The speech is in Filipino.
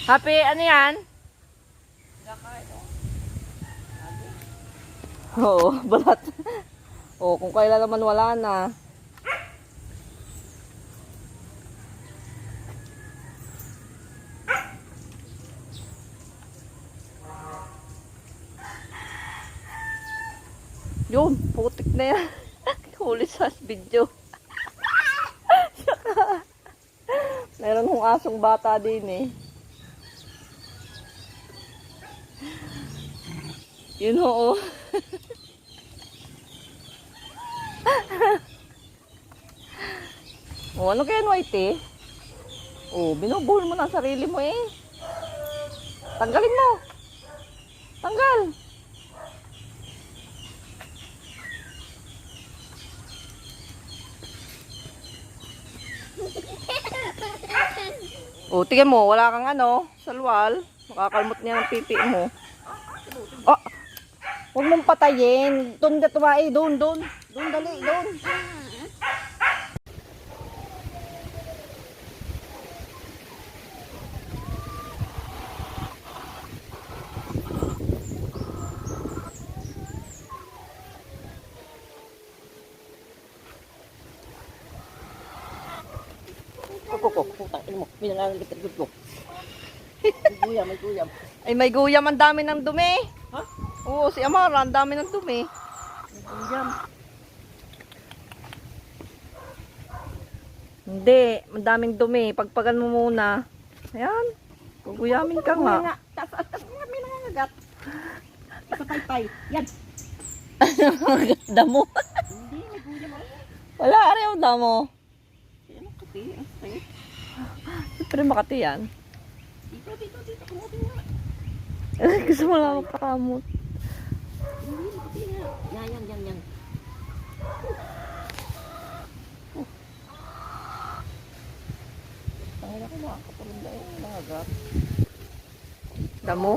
Happy, ano yan? Oo, balat. Oo, kung kailan naman wala na. Yun, putik na yan. Huli sa video. Meron hong asong bata din eh. Yun oo. Oh, ano kaya white eh? Oh, binubuhol mo na ang sarili mo eh. Tanggalin mo. Tanggal. Oh, tingnan mo, wala kang ano, salwal. Makakalmot niya ng pipi mo. Oh, huwag mong patayin. Doon ka tumae, doon. Doon, dali, doon. Putang ina mo, minangangalit ko. May guyam. Ay, may guyam, ang dami ng dumi. Ha? Oo, si Amara, ang dami ng dumi. May guyam. Hindi, ang daming dumi. Pagpagan mo muna. Ayan, guguyamin ka nga. Tas nga, may nangangagat. Patay-tay. Yan. Damo. Hindi, may guyam ako. Wala, araw damo. Ano kasi? Ang sakit. Siyempre Makati yan. Dito. Kumutin nga. Gusto mo lang magpakamot. Hindi, Makati nga. Yan. Tangina ko makakapulong na yun. Nangagat. Damo?